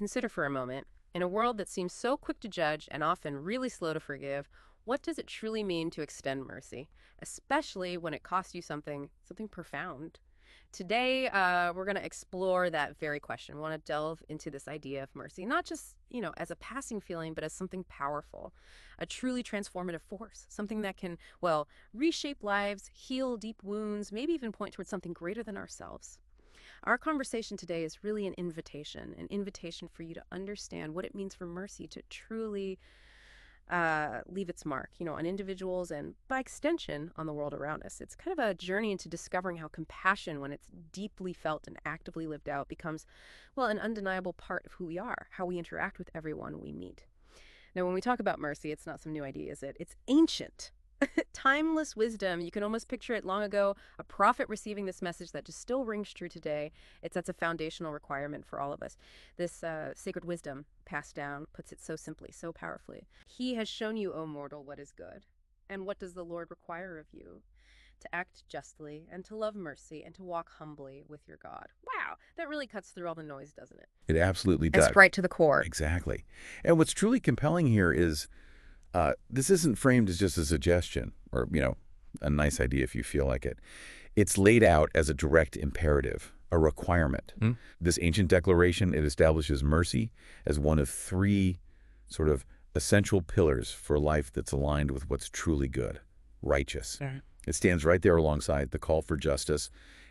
consider for a moment, in a world that seems so quick to judge and often really slow to forgive, what does it truly mean to extend mercy, especially when it costs you something profound? Today, we're going to explore that very question. We want to delve into this idea of mercy, not just, as a passing feeling, but as something powerful, a truly transformative force, something that can, well, reshape lives, heal deep wounds, maybe even point towards something greater than ourselves. Our conversation today is really an invitation for you to understand what it means for mercy to truly leave its mark, on individuals and by extension on the world around us. It's kind of a journey into discovering how compassion, when it's deeply felt and actively lived out, becomes, well, an undeniable part of who we are, how we interact with everyone we meet. Now, when we talk about mercy, it's not some new idea, is it? It's ancient. Timeless wisdom. You can almost picture it long ago, a prophet receiving this message that just still rings true today. That's a foundational requirement for all of us. This sacred wisdom passed down puts it so simply, so powerfully. He has shown you, O mortal, what is good. And what does the Lord require of you? To act justly and to love mercy and to walk humbly with your God. Wow, that really cuts through all the noise, doesn't it? It absolutely does. It's right to the core. Exactly. And what's truly compelling here is this isn't framed as just a suggestion or, a nice idea if you feel like it. It's laid out as a direct imperative, a requirement. This ancient declaration, it establishes mercy as one of three sort of essential pillars for life that's aligned with what's truly good, righteous. Right. It stands right there alongside the call for justice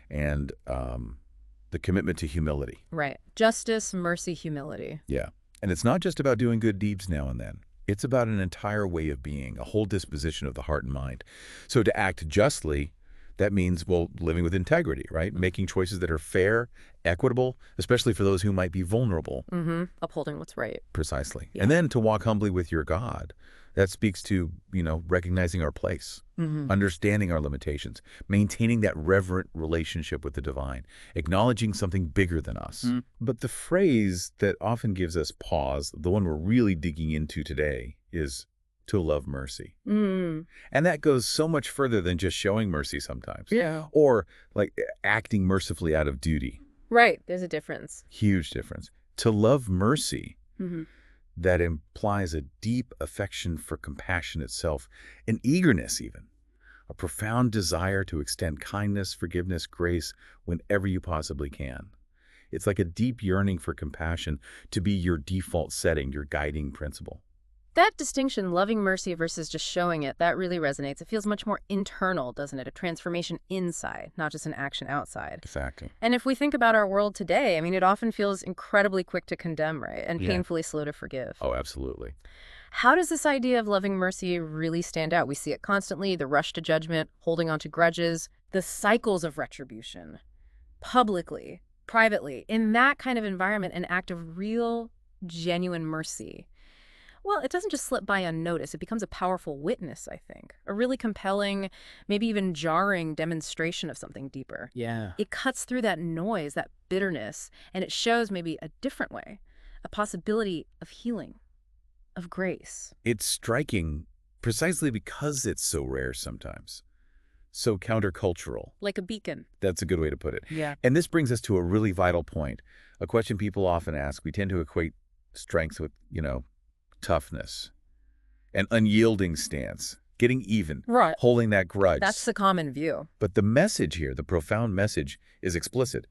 and the commitment to humility. Right. Justice, mercy, humility. Yeah. And it's not just about doing good deeds now and then. It's about an entire way of being, a whole disposition of the heart and mind. So to act justly, that means, well, living with integrity, right? Making choices that are fair, equitable, especially for those who might be vulnerable. Upholding what's right. Precisely. Yeah. And then to walk humbly with your God. That speaks to, recognizing our place, understanding our limitations, maintaining that reverent relationship with the divine, acknowledging something bigger than us. But the phrase that often gives us pause, the one we're really digging into today, is to love mercy. And that goes so much further than just showing mercy sometimes. Yeah. Or like acting mercifully out of duty. Right. There's a difference. Huge difference. To love mercy, that implies a deep affection for compassion itself, an eagerness even, a profound desire to extend kindness, forgiveness, grace whenever you possibly can. It's like a deep yearning for compassion to be your default setting, your guiding principle. That distinction, loving mercy versus just showing it, that really resonates. It feels much more internal, doesn't it? A transformation inside, not just an action outside. Exactly. And if we think about our world today, it often feels incredibly quick to condemn, right? And painfully slow to forgive. Oh, absolutely. How does this idea of loving mercy really stand out? We see it constantly, the rush to judgment, holding on to grudges, the cycles of retribution, publicly, privately. In that kind of environment, an act of real, genuine mercy, well, it doesn't just slip by unnoticed. It becomes a powerful witness, I think. A really compelling, maybe even jarring demonstration of something deeper. Yeah. It cuts through that noise, that bitterness, and it shows maybe a different way, a possibility of healing, of grace. It's striking precisely because it's so rare sometimes. So countercultural. Like a beacon. That's a good way to put it. Yeah. And this brings us to a really vital point, a question people often ask. We tend to equate strength with, toughness, an unyielding stance, getting even, Right. holding that grudge. That's the common view. But the message here, the profound message, is explicit.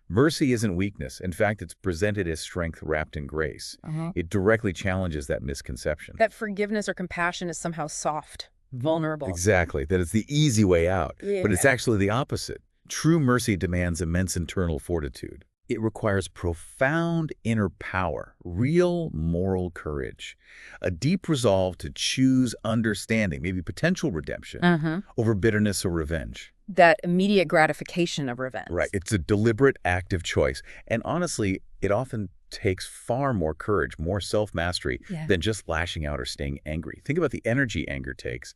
Mercy isn't weakness. In fact, it's presented as strength wrapped in grace. It directly challenges that misconception. That forgiveness or compassion is somehow soft, vulnerable. Exactly, that it's the easy way out. Yeah. But it's actually the opposite. True mercy demands immense internal fortitude. It requires profound inner power, real moral courage, a deep resolve to choose understanding, maybe potential redemption, over bitterness or revenge. That immediate gratification of revenge. Right. It's a deliberate, active choice. And honestly, it often takes far more courage, more self-mastery than just lashing out or staying angry. Think about the energy anger takes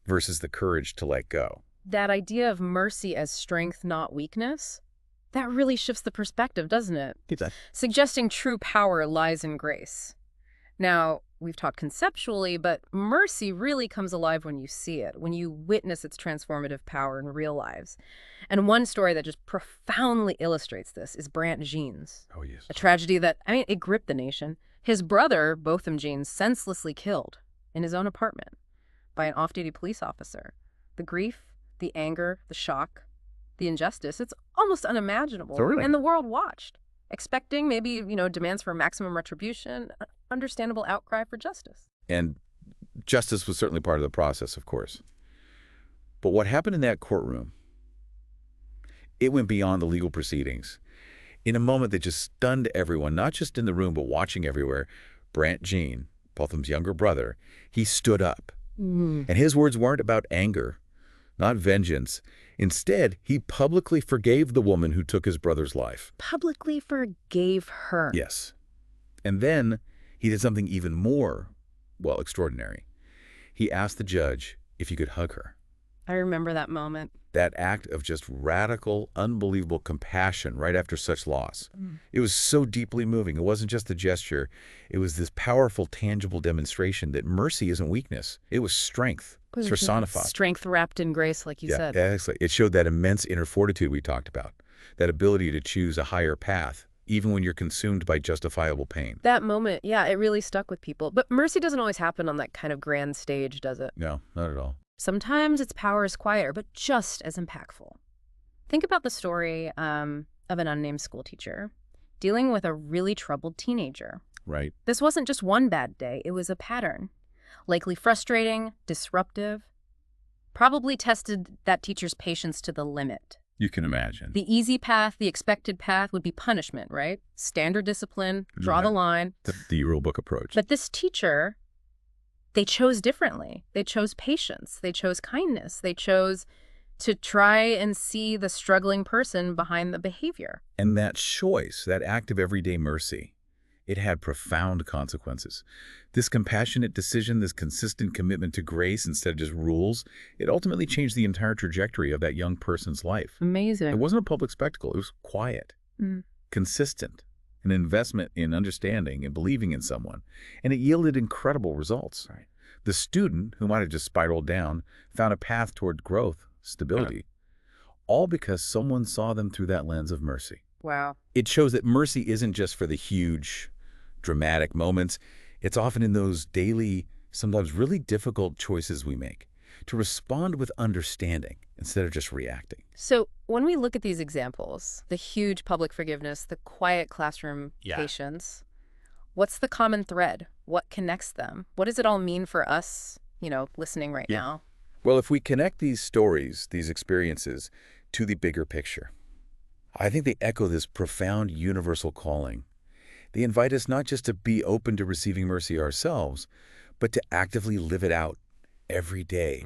versus the courage to let go. That idea of mercy as strength, not weakness, that really shifts the perspective, doesn't it? Exactly. Suggesting true power lies in grace. Now, we've taught conceptually, but mercy really comes alive when you see it, when you witness its transformative power in real lives. And one story that just profoundly illustrates this is Brant Jean's, Oh, yes. a tragedy that, it gripped the nation. His brother, Botham Jean, senselessly killed in his own apartment by an off-duty police officer. The grief, the anger, the shock, the injustice, it's almost unimaginable. Totally. And the world watched, expecting maybe, demands for maximum retribution, understandable outcry for justice. And justice was certainly part of the process, of course. But what happened in that courtroom, it went beyond the legal proceedings. In a moment that just stunned everyone, not just in the room, but watching everywhere, Brant Jean, Botham's younger brother, he stood up. And his words weren't about anger, not vengeance. Instead, he publicly forgave the woman who took his brother's life. Publicly forgave her. Yes. And then he did something even more, well, extraordinary. He asked the judge if he could hug her. I remember that moment. That act of just radical, unbelievable compassion right after such loss. It was so deeply moving. It wasn't just a gesture. It was this powerful, tangible demonstration that mercy isn't weakness. It was strength personified. Strength wrapped in grace, like you said. Yeah, it showed that immense inner fortitude we talked about, that ability to choose a higher path, even when you're consumed by justifiable pain. That moment, yeah, it really stuck with people. But mercy doesn't always happen on that kind of grand stage, does it? No, not at all. Sometimes its power is quieter, but just as impactful. Think about the story of an unnamed schoolteacher dealing with a really troubled teenager. Right. This wasn't just one bad day, it was a pattern. Likely frustrating, disruptive, probably tested that teacher's patience to the limit. You can imagine. The easy path, the expected path would be punishment, right? Standard discipline, draw the line. The rule book approach. But this teacher, they chose differently. They chose patience. They chose kindness. They chose to try and see the struggling person behind the behavior. And that choice, that act of everyday mercy, it had profound consequences. This compassionate decision, this consistent commitment to grace instead of just rules, it ultimately changed the entire trajectory of that young person's life. Amazing. It wasn't a public spectacle. It was quiet, consistent, an investment in understanding and believing in someone. And it yielded incredible results. Right. The student, who might have just spiraled down, found a path toward growth, stability, all because someone saw them through that lens of mercy. Wow. It shows that mercy isn't just for the huge, dramatic moments. It's often in those daily, sometimes really difficult choices we make, to respond with understanding instead of just reacting. So when we look at these examples, the huge public forgiveness, the quiet classroom patience, what's the common thread? What connects them? What does it all mean for us, listening right now? Well, if we connect these stories, these experiences, to the bigger picture, I think they echo this profound universal calling. They invite us not just to be open to receiving mercy ourselves, but to actively live it out every day.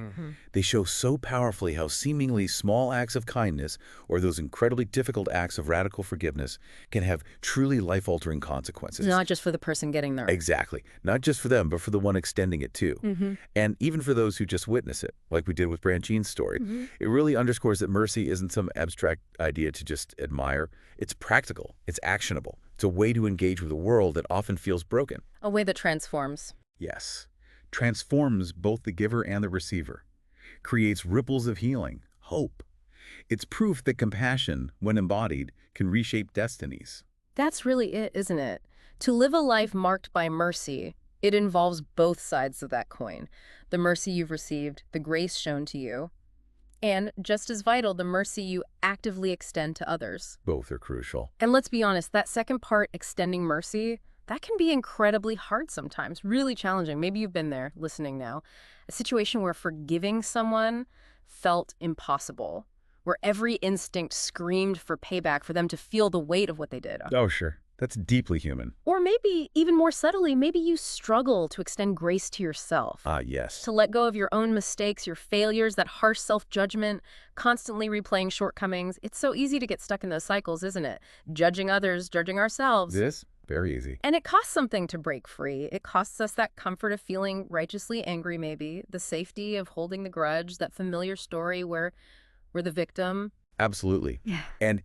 They show so powerfully how seemingly small acts of kindness or those incredibly difficult acts of radical forgiveness can have truly life-altering consequences. Not just for the person getting there. Exactly. Not just for them, but for the one extending it too. And even for those who just witness it, like we did with Brant Jean's story. It really underscores that mercy isn't some abstract idea to just admire. It's practical. It's actionable. It's a way to engage with a world that often feels broken. A way that transforms. Yes. Transforms both the giver and the receiver, creates ripples of healing, hope. It's proof that compassion, when embodied, can reshape destinies. That's really it, isn't it? To live a life marked by mercy, it involves both sides of that coin. The mercy you've received, the grace shown to you, and, just as vital, the mercy you actively extend to others. Both are crucial. And let's be honest, that second part, extending mercy, that can be incredibly hard sometimes, really challenging. Maybe you've been there, listening now. A situation where forgiving someone felt impossible, where every instinct screamed for payback, for them to feel the weight of what they did. Oh, sure. That's deeply human. Or maybe, even more subtly, maybe you struggle to extend grace to yourself. Yes. To let go of your own mistakes, your failures, that harsh self-judgment, constantly replaying shortcomings. It's so easy to get stuck in those cycles, isn't it? Judging others, judging ourselves. It is very easy. And it costs something to break free. It costs us that comfort of feeling righteously angry, maybe, the safety of holding the grudge, that familiar story where we're the victim. Absolutely. Yeah. And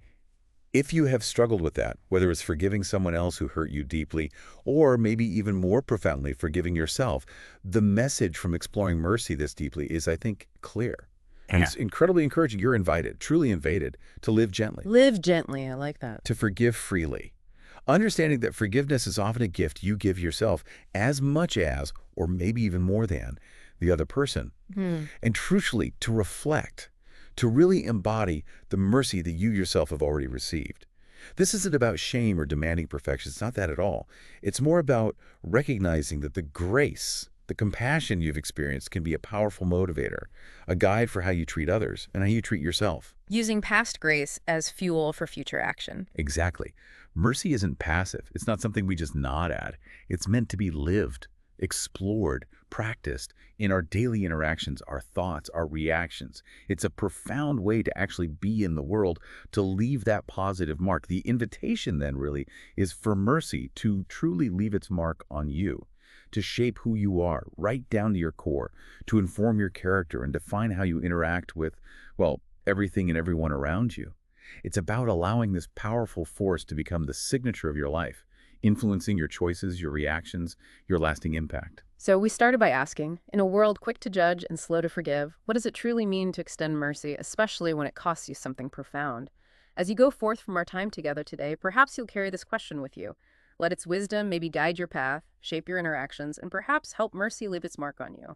If you have struggled with that, whether it's forgiving someone else who hurt you deeply, or maybe even more profoundly, forgiving yourself, the message from exploring mercy this deeply is, I think, clear. And Yeah. it's incredibly encouraging. You're invited, truly invited, to live gently, Live gently. I like that. to forgive freely. Understanding that forgiveness is often a gift you give yourself as much as, or maybe even more than, the other person. Hmm. And crucially, to reflect, to really embody the mercy that you yourself have already received. This isn't about shame or demanding perfection. It's not that at all. It's more about recognizing that the grace, the compassion you've experienced can be a powerful motivator, a guide for how you treat others and how you treat yourself. Using past grace as fuel for future action. Exactly. Mercy isn't passive. It's not something we just nod at. It's meant to be lived, explored, practiced in our daily interactions, our thoughts, our reactions. It's a profound way to actually be in the world, to leave that positive mark. The invitation then really is for mercy to truly leave its mark on you, to shape who you are right down to your core, to inform your character and define how you interact with, well, everything and everyone around you. It's about allowing this powerful force to become the signature of your life, influencing your choices, your reactions, your lasting impact. So we started by asking, in a world quick to judge and slow to forgive, what does it truly mean to extend mercy, especially when it costs you something profound? As you go forth from our time together today, perhaps you'll carry this question with you. Let its wisdom maybe guide your path, shape your interactions, and perhaps help mercy leave its mark on you.